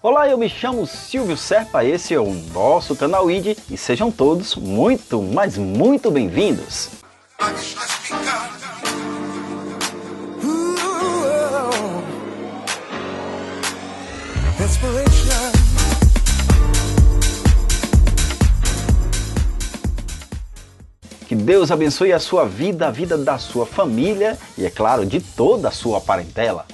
Olá, eu me chamo Silvio Serpa, esse é o nosso canal ID e sejam todos muito, mas muito bem-vindos. Que Deus abençoe a sua vida, a vida da sua família e, é claro, de toda a sua parentela.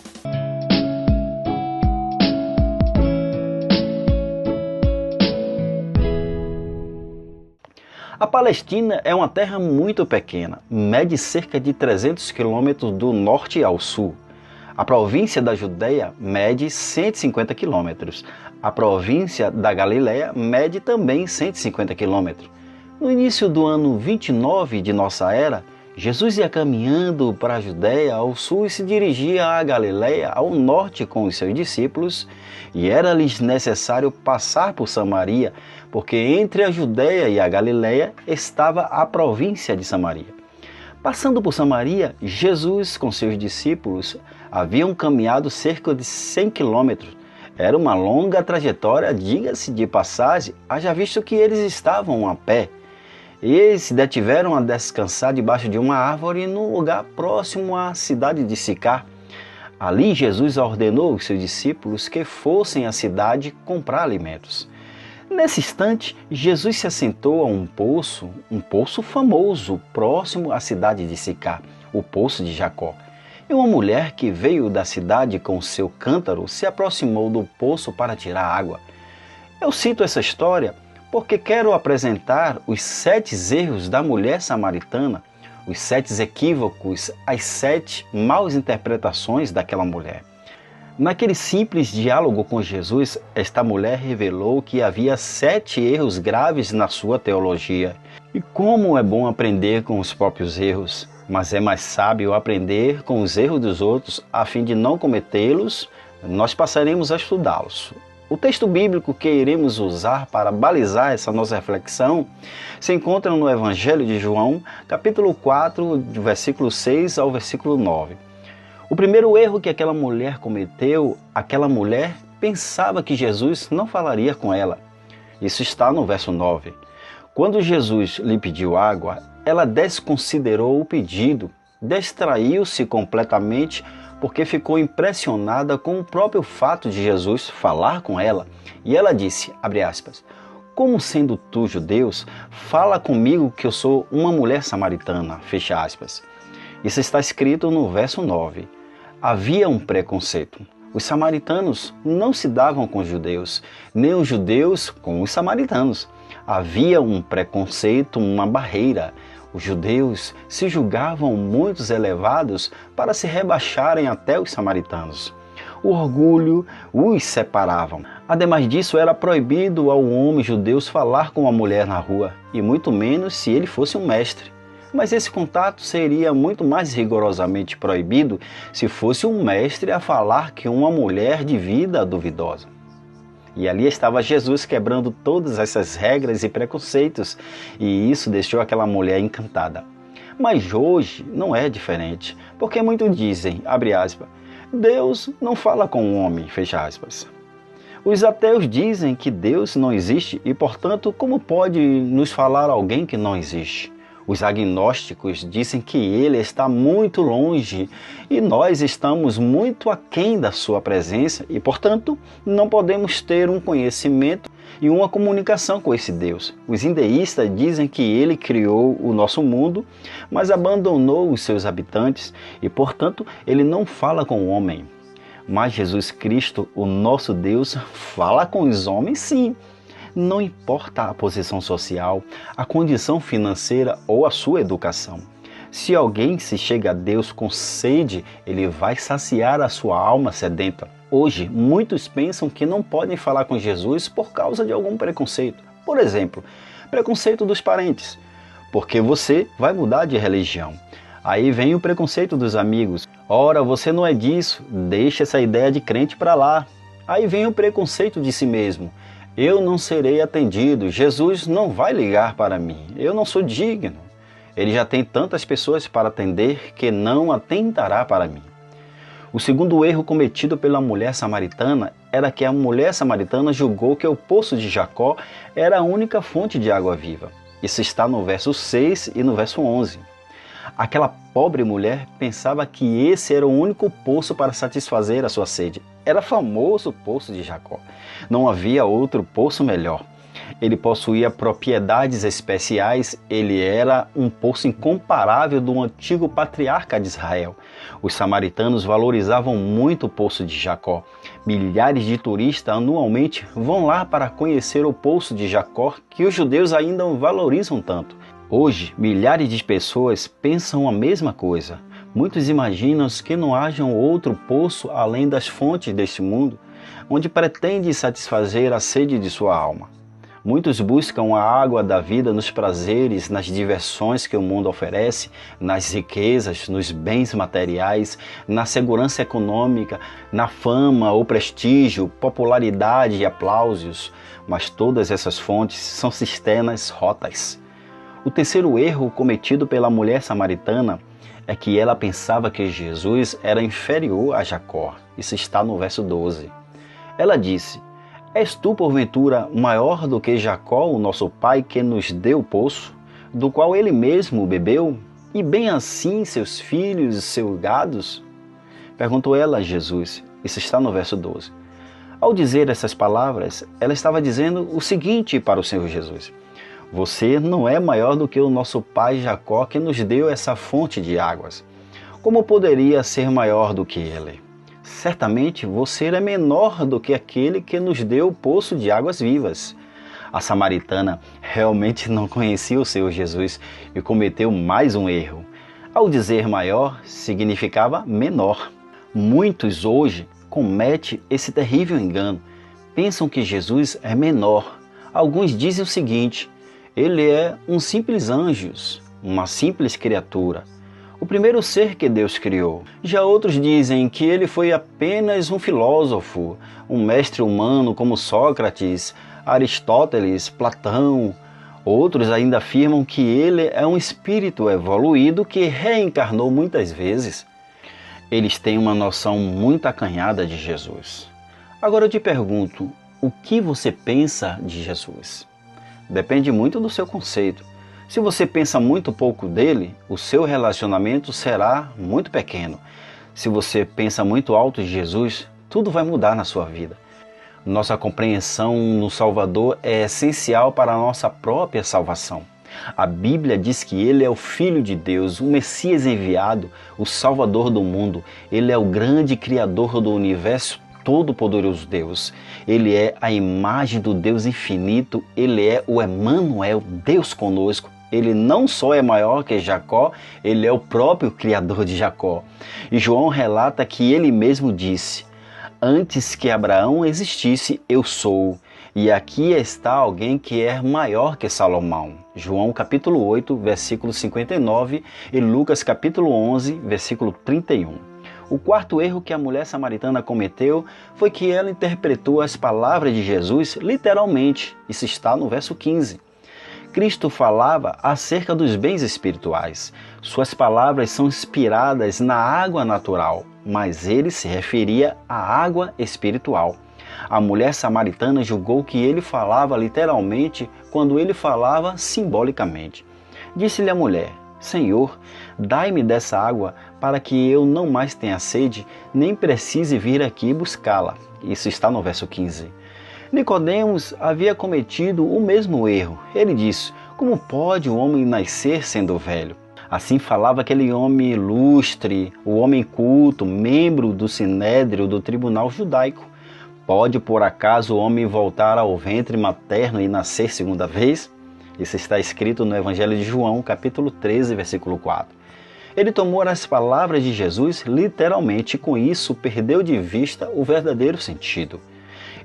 A Palestina é uma terra muito pequena, mede cerca de 300 quilômetros do norte ao sul. A província da Judeia mede 150 quilômetros. A província da Galileia mede também 150 quilômetros. No início do ano 29 de nossa era, Jesus ia caminhando para a Judeia ao sul e se dirigia à Galileia ao norte com os seus discípulos, e era-lhes necessário passar por Samaria, porque entre a Judeia e a Galileia estava a província de Samaria. Passando por Samaria, Jesus com seus discípulos haviam caminhado cerca de 100 quilômetros. Era uma longa trajetória, diga-se de passagem, haja visto que eles estavam a pé. E se detiveram a descansar debaixo de uma árvore num lugar próximo à cidade de Sicar. Ali Jesus ordenou aos seus discípulos que fossem à cidade comprar alimentos. Nesse instante, Jesus se assentou a um poço famoso, próximo à cidade de Sicar, o poço de Jacó. E uma mulher que veio da cidade com o seu cântaro se aproximou do poço para tirar água. Eu cito essa história porque quero apresentar os 7 erros da mulher samaritana, os 7 equívocos, as 7 maus interpretações daquela mulher. Naquele simples diálogo com Jesus, esta mulher revelou que havia 7 erros graves na sua teologia. E como é bom aprender com os próprios erros, mas é mais sábio aprender com os erros dos outros, a fim de não cometê-los, nós passaremos a estudá-los. O texto bíblico que iremos usar para balizar essa nossa reflexão se encontra no Evangelho de João, capítulo 4, do versículo 6 ao versículo 9. O primeiro erro que aquela mulher cometeu, aquela mulher pensava que Jesus não falaria com ela. Isso está no verso 9. Quando Jesus lhe pediu água, ela desconsiderou o pedido, distraiu-se completamente porque ficou impressionada com o próprio fato de Jesus falar com ela. E ela disse, abre aspas, como sendo tu judeus, fala comigo que eu sou uma mulher samaritana, fecha aspas. Isso está escrito no verso 9. Havia um preconceito. Os samaritanos não se davam com os judeus, nem os judeus com os samaritanos. Havia um preconceito, uma barreira. Os judeus se julgavam muito elevados para se rebaixarem até os samaritanos. O orgulho os separavam. Ademais disso, era proibido ao homem judeu falar com uma mulher na rua, e muito menos se ele fosse um mestre. Mas esse contato seria muito mais rigorosamente proibido se fosse um mestre a falar com uma mulher de vida duvidosa. E ali estava Jesus quebrando todas essas regras e preconceitos, e isso deixou aquela mulher encantada. Mas hoje não é diferente, porque muitos dizem, abre aspas, Deus não fala com o homem, fecha aspas. Os ateus dizem que Deus não existe e, portanto, como pode nos falar alguém que não existe? Os agnósticos dizem que ele está muito longe e nós estamos muito aquém da sua presença e, portanto, não podemos ter um conhecimento e uma comunicação com esse Deus. Os hinduístas dizem que ele criou o nosso mundo, mas abandonou os seus habitantes e, portanto, ele não fala com o homem. Mas Jesus Cristo, o nosso Deus, fala com os homens sim. Não importa a posição social, a condição financeira ou a sua educação. Se alguém se chega a Deus com sede, ele vai saciar a sua alma sedenta. Hoje, muitos pensam que não podem falar com Jesus por causa de algum preconceito. Por exemplo, preconceito dos parentes, porque você vai mudar de religião. Aí vem o preconceito dos amigos. Ora, você não é disso, deixa essa ideia de crente para lá. Aí vem o preconceito de si mesmo. Eu não serei atendido, Jesus não vai ligar para mim, eu não sou digno. Ele já tem tantas pessoas para atender que não atentará para mim. O segundo erro cometido pela mulher samaritana era que a mulher samaritana julgou que o poço de Jacó era a única fonte de água viva. Isso está no verso 6 e no verso 11. Aquela pobre mulher pensava que esse era o único poço para satisfazer a sua sede. Era famoso o poço de Jacó. Não havia outro poço melhor. Ele possuía propriedades especiais, ele era um poço incomparável do antigo patriarca de Israel. Os samaritanos valorizavam muito o poço de Jacó. Milhares de turistas anualmente vão lá para conhecer o poço de Jacó, que os judeus ainda valorizam tanto. Hoje, milhares de pessoas pensam a mesma coisa. Muitos imaginam que não haja outro poço além das fontes deste mundo, onde pretende satisfazer a sede de sua alma. Muitos buscam a água da vida nos prazeres, nas diversões que o mundo oferece, nas riquezas, nos bens materiais, na segurança econômica, na fama ou prestígio, popularidade e aplausos. Mas todas essas fontes são cisternas rotas. O terceiro erro cometido pela mulher samaritana é que ela pensava que Jesus era inferior a Jacó. Isso está no verso 12. Ela disse: És tu, porventura, maior do que Jacó, o nosso pai, que nos deu o poço, do qual ele mesmo bebeu, e bem assim seus filhos e seus gados? Perguntou ela a Jesus. Isso está no verso 12. Ao dizer essas palavras, ela estava dizendo o seguinte para o Senhor Jesus: Você não é maior do que o nosso pai Jacó, que nos deu essa fonte de águas. Como poderia ser maior do que ele? Certamente você é menor do que aquele que nos deu o poço de águas vivas. A samaritana realmente não conhecia o Senhor Jesus e cometeu mais um erro. Ao dizer maior, significava menor. Muitos hoje cometem esse terrível engano. Pensam que Jesus é menor. Alguns dizem o seguinte: ele é um simples anjo, uma simples criatura, o primeiro ser que Deus criou. Já outros dizem que ele foi apenas um filósofo, um mestre humano como Sócrates, Aristóteles, Platão. Outros ainda afirmam que ele é um espírito evoluído que reencarnou muitas vezes. Eles têm uma noção muito acanhada de Jesus. Agora eu te pergunto, o que você pensa de Jesus? Depende muito do seu conceito. Se você pensa muito pouco dele, o seu relacionamento será muito pequeno. Se você pensa muito alto de Jesus, tudo vai mudar na sua vida. Nossa compreensão no Salvador é essencial para a nossa própria salvação. A Bíblia diz que ele é o Filho de Deus, o Messias enviado, o Salvador do mundo. Ele é o grande Criador do universo, todo-poderoso Deus. Ele é a imagem do Deus infinito, ele é o Emanuel, Deus conosco. Ele não só é maior que Jacó, ele é o próprio Criador de Jacó. E João relata que ele mesmo disse: Antes que Abraão existisse, eu sou. E aqui está alguém que é maior que Salomão. João capítulo 8, versículo 59 e Lucas capítulo 11, versículo 31. O quarto erro que a mulher samaritana cometeu foi que ela interpretou as palavras de Jesus literalmente. Isso está no verso 15. Cristo falava acerca dos bens espirituais. Suas palavras são inspiradas na água natural, mas ele se referia à água espiritual. A mulher samaritana julgou que ele falava literalmente quando ele falava simbolicamente. Disse-lhe a mulher: Senhor, dai-me dessa água para que eu não mais tenha sede, nem precise vir aqui buscá-la. Isso está no verso 15. Nicodemos havia cometido o mesmo erro. Ele disse: Como pode o homem nascer sendo velho? Assim falava aquele homem ilustre, o homem culto, membro do sinédrio do tribunal judaico. Pode por acaso o homem voltar ao ventre materno e nascer segunda vez? Isso está escrito no Evangelho de João, capítulo 13, versículo 4. Ele tomou as palavras de Jesus literalmente e com isso perdeu de vista o verdadeiro sentido.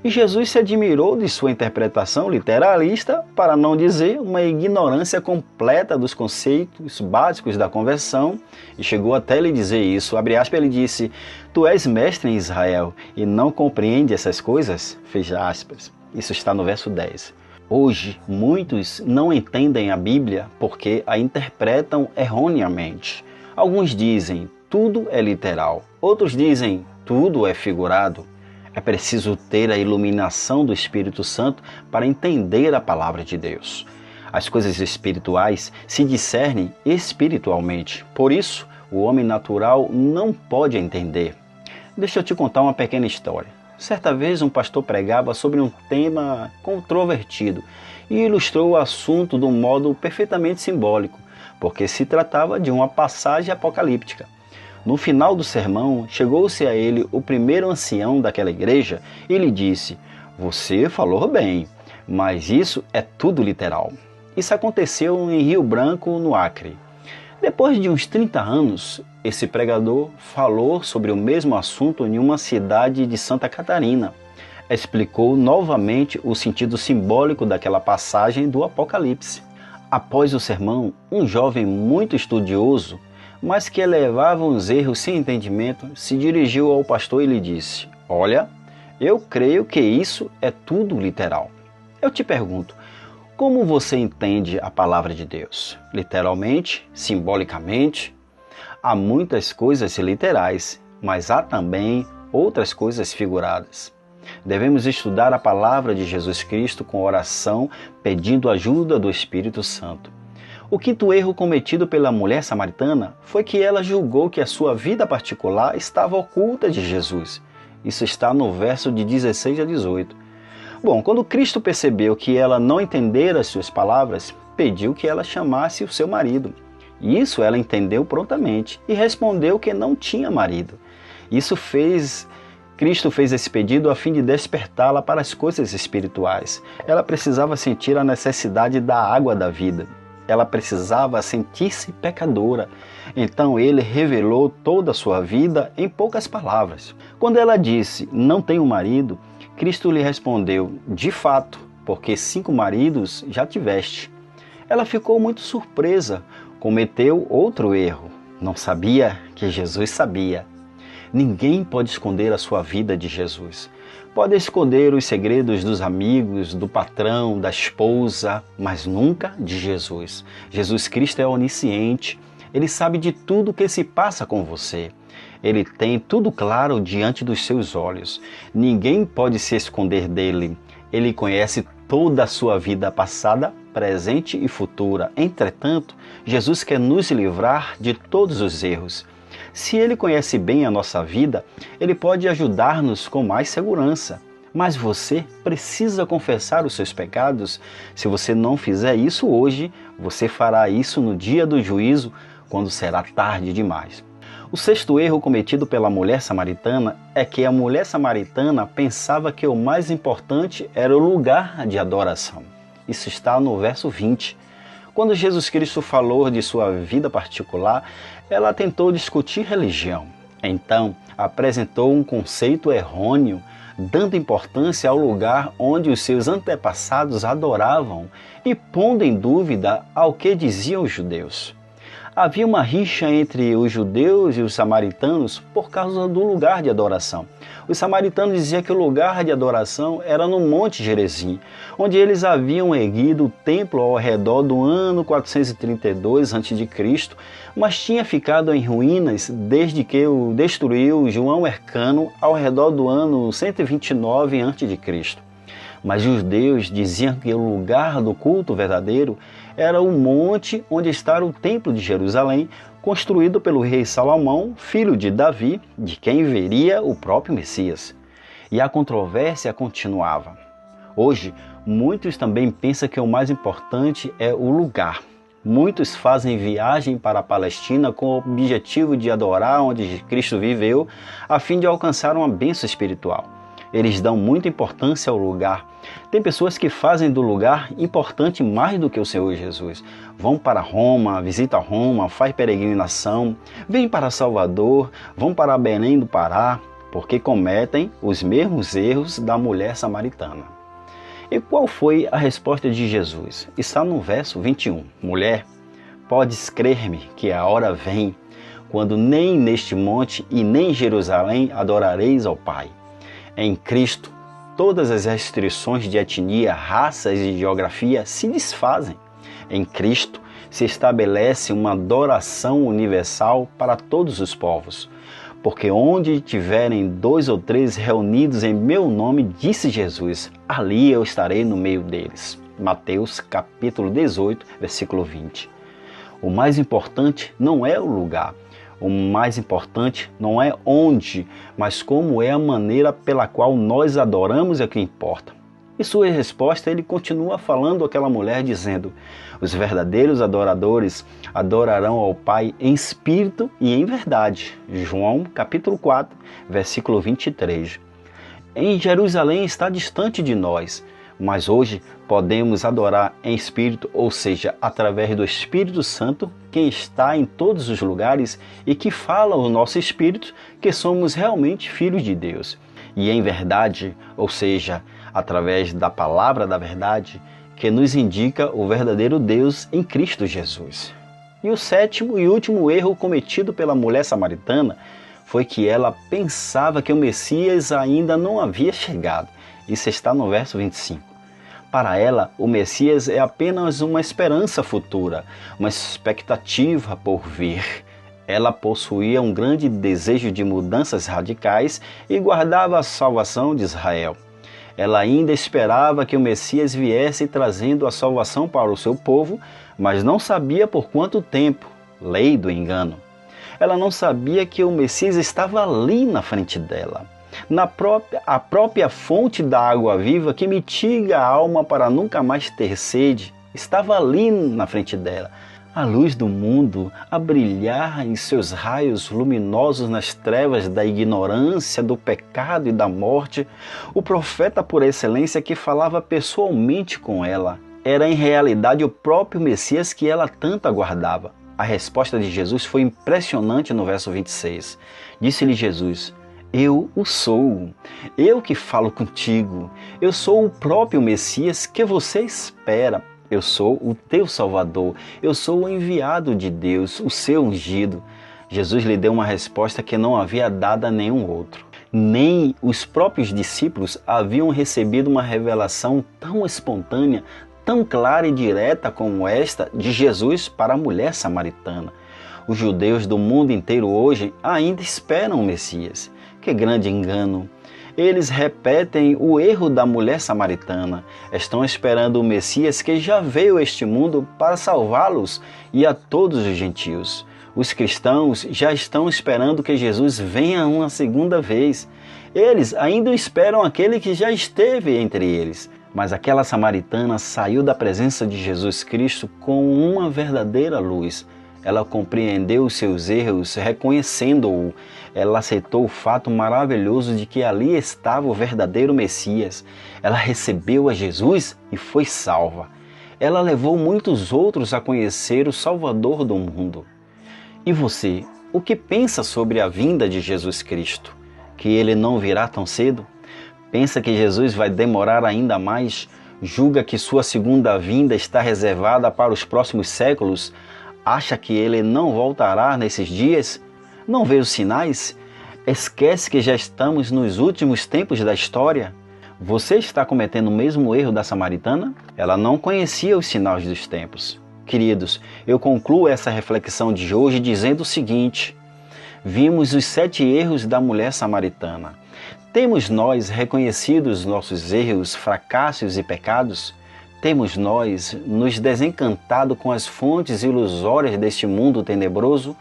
E Jesus se admirou de sua interpretação literalista, para não dizer uma ignorância completa dos conceitos básicos da conversão, e chegou até lhe dizer isso, abre aspas, ele disse: Tu és mestre em Israel e não compreende essas coisas? Fecha aspas. Isso está no verso 10. Hoje, muitos não entendem a Bíblia porque a interpretam erroneamente. Alguns dizem, tudo é literal. Outros dizem, tudo é figurado. É preciso ter a iluminação do Espírito Santo para entender a palavra de Deus. As coisas espirituais se discernem espiritualmente. Por isso, o homem natural não pode entender. Deixa eu te contar uma pequena história. Certa vez um pastor pregava sobre um tema controvertido e ilustrou o assunto de um modo perfeitamente simbólico, porque se tratava de uma passagem apocalíptica. No final do sermão, chegou-se a ele o primeiro ancião daquela igreja e lhe disse: "Você falou bem, mas isso é tudo literal." Isso aconteceu em Rio Branco, no Acre. Depois de uns 30 anos, esse pregador falou sobre o mesmo assunto em uma cidade de Santa Catarina. Explicou novamente o sentido simbólico daquela passagem do Apocalipse. Após o sermão, um jovem muito estudioso, mas que elevava uns erros sem entendimento, se dirigiu ao pastor e lhe disse: "Olha, eu creio que isso é tudo literal. Eu te pergunto, como você entende a palavra de Deus? Literalmente? Simbolicamente?" Há muitas coisas literais, mas há também outras coisas figuradas. Devemos estudar a palavra de Jesus Cristo com oração, pedindo ajuda do Espírito Santo. O quinto erro cometido pela mulher samaritana foi que ela julgou que a sua vida particular estava oculta de Jesus. Isso está no verso de 16 a 18. Bom, quando Cristo percebeu que ela não entendera as suas palavras, pediu que ela chamasse o seu marido. Isso ela entendeu prontamente e respondeu que não tinha marido. Cristo fez esse pedido a fim de despertá-la para as coisas espirituais. Ela precisava sentir a necessidade da água da vida. Ela precisava sentir-se pecadora. Então ele revelou toda a sua vida em poucas palavras. Quando ela disse: "Não tenho marido", Cristo lhe respondeu: "De fato, porque 5 maridos já tiveste." Ela ficou muito surpresa, cometeu outro erro. Não sabia que Jesus sabia. Ninguém pode esconder a sua vida de Jesus. Pode esconder os segredos dos amigos, do patrão, da esposa, mas nunca de Jesus. Jesus Cristo é onisciente. Ele sabe de tudo o que se passa com você. Ele tem tudo claro diante dos seus olhos. Ninguém pode se esconder dele. Ele conhece toda a sua vida passada, presente e futura. Entretanto, Jesus quer nos livrar de todos os erros. Se ele conhece bem a nossa vida, ele pode ajudar-nos com mais segurança. Mas você precisa confessar os seus pecados. Se você não fizer isso hoje, você fará isso no dia do juízo, quando será tarde demais. O sexto erro cometido pela mulher samaritana é que a mulher samaritana pensava que o mais importante era o lugar de adoração. Isso está no verso 20. Quando Jesus Cristo falou de sua vida particular, ela tentou discutir religião. Então, apresentou um conceito errôneo, dando importância ao lugar onde os seus antepassados adoravam e pondo em dúvida ao que diziam os judeus. Havia uma rixa entre os judeus e os samaritanos por causa do lugar de adoração. Os samaritanos diziam que o lugar de adoração era no Monte Gerizim, onde eles haviam erguido o templo ao redor do ano 432 a.C., mas tinha ficado em ruínas desde que o destruiu João Hercano ao redor do ano 129 a.C. Mas os judeus diziam que o lugar do culto verdadeiro era o monte onde está o templo de Jerusalém, construído pelo rei Salomão, filho de Davi, de quem viria o próprio Messias. E a controvérsia continuava. Hoje, muitos também pensam que o mais importante é o lugar. Muitos fazem viagem para a Palestina com o objetivo de adorar onde Cristo viveu, a fim de alcançar uma bênção espiritual. Eles dão muita importância ao lugar. Tem pessoas que fazem do lugar importante mais do que o Senhor Jesus. Vão para Roma, visitam Roma, faz peregrinação, vêm para Salvador, vão para Belém do Pará, porque cometem os mesmos erros da mulher samaritana. E qual foi a resposta de Jesus? Está no verso 21. Mulher, podes crer-me que a hora vem, quando nem neste monte e nem em Jerusalém adorareis ao Pai. Em Cristo, todas as restrições de etnia, raças e geografia se desfazem. Em Cristo se estabelece uma adoração universal para todos os povos. Porque onde tiverem 2 ou 3 reunidos em meu nome, disse Jesus, ali eu estarei no meio deles. Mateus capítulo 18, versículo 20. O mais importante não é o lugar. O mais importante não é onde, mas como é a maneira pela qual nós adoramos é que importa. E sua resposta, ele continua falando àquela mulher, dizendo, os verdadeiros adoradores adorarão ao Pai em espírito e em verdade. João capítulo 4, versículo 23. Em Jerusalém está distante de nós, mas hoje podemos adorar em espírito, ou seja, através do Espírito Santo, que está em todos os lugares e que fala ao nosso espírito que somos realmente filhos de Deus. E em verdade, ou seja, através da palavra da verdade, que nos indica o verdadeiro Deus em Cristo Jesus. E o sétimo e último erro cometido pela mulher samaritana foi que ela pensava que o Messias ainda não havia chegado. Isso está no verso 25. Para ela, o Messias é apenas uma esperança futura, uma expectativa por vir. Ela possuía um grande desejo de mudanças radicais e guardava a salvação de Israel. Ela ainda esperava que o Messias viesse trazendo a salvação para o seu povo, mas não sabia por quanto tempo. Lei do engano. Ela não sabia que o Messias estava ali na frente dela. A própria fonte da água viva que mitiga a alma para nunca mais ter sede, estava ali na frente dela. A luz do mundo a brilhar em seus raios luminosos nas trevas da ignorância, do pecado e da morte. O profeta por excelência que falava pessoalmente com ela era em realidade o próprio Messias que ela tanto aguardava. A resposta de Jesus foi impressionante no verso 26. Disse-lhe Jesus, eu o sou, eu que falo contigo, eu sou o próprio Messias que você espera. Eu sou o teu Salvador, eu sou o enviado de Deus, o seu ungido. Jesus lhe deu uma resposta que não havia dado a nenhum outro. Nem os próprios discípulos haviam recebido uma revelação tão espontânea, tão clara e direta como esta de Jesus para a mulher samaritana. Os judeus do mundo inteiro hoje ainda esperam o Messias. Que grande engano! Eles repetem o erro da mulher samaritana. Estão esperando o Messias que já veio a este mundo para salvá-los e a todos os gentios. Os cristãos já estão esperando que Jesus venha uma segunda vez. Eles ainda esperam aquele que já esteve entre eles. Mas aquela samaritana saiu da presença de Jesus Cristo com uma verdadeira luz. Ela compreendeu os seus erros, reconhecendo-o. Ela aceitou o fato maravilhoso de que ali estava o verdadeiro Messias. Ela recebeu a Jesus e foi salva. Ela levou muitos outros a conhecer o Salvador do mundo. E você, o que pensa sobre a vinda de Jesus Cristo? Que ele não virá tão cedo? Pensa que Jesus vai demorar ainda mais? Julga que sua segunda vinda está reservada para os próximos séculos? Acha que ele não voltará nesses dias? Não vê os sinais? Esquece que já estamos nos últimos tempos da história? Você está cometendo o mesmo erro da samaritana? Ela não conhecia os sinais dos tempos. Queridos, eu concluo essa reflexão de hoje dizendo o seguinte: vimos os 7 erros da mulher samaritana. Temos nós reconhecido os nossos erros, fracassos e pecados? Temos nós nos desencantado com as fontes ilusórias deste mundo tenebroso?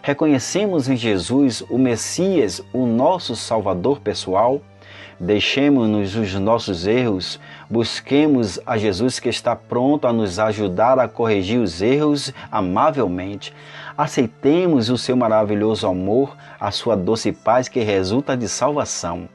Reconhecemos em Jesus o Messias, o nosso Salvador pessoal? Deixemos-nos os nossos erros, busquemos a Jesus que está pronto a nos ajudar a corrigir os erros amavelmente. Aceitemos o seu maravilhoso amor, a sua doce paz que resulta de salvação.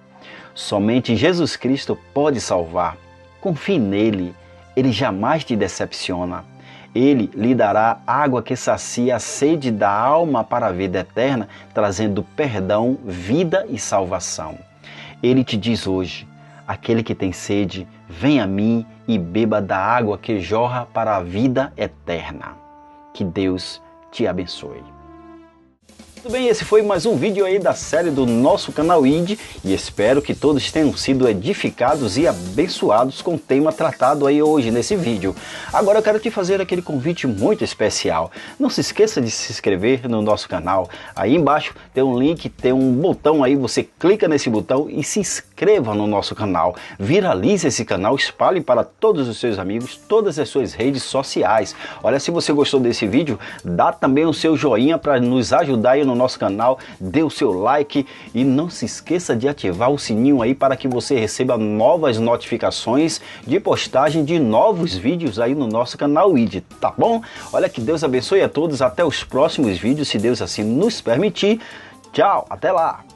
Somente Jesus Cristo pode salvar. Confie nele. Ele jamais te decepciona. Ele lhe dará água que sacia a sede da alma para a vida eterna, trazendo perdão, vida e salvação. Ele te diz hoje, aquele que tem sede, vem a mim e beba da água que jorra para a vida eterna. Que Deus te abençoe. Tudo bem, esse foi mais um vídeo aí da série do nosso canal ID e espero que todos tenham sido edificados e abençoados com o tema tratado aí hoje nesse vídeo. Agora eu quero te fazer aquele convite muito especial. Não se esqueça de se inscrever no nosso canal. Aí embaixo tem um link, tem um botão aí, você clica nesse botão e se inscreva no nosso canal. Viralize esse canal, espalhe para todos os seus amigos, todas as suas redes sociais. Olha, se você gostou desse vídeo, dá também o seu joinha para nos ajudar aí no nosso canal, dê o seu like e não se esqueça de ativar o sininho aí para que você receba novas notificações de postagem de novos vídeos aí no nosso canal ID, tá bom? Olha, que Deus abençoe a todos, até os próximos vídeos, se Deus assim nos permitir. Tchau, até lá!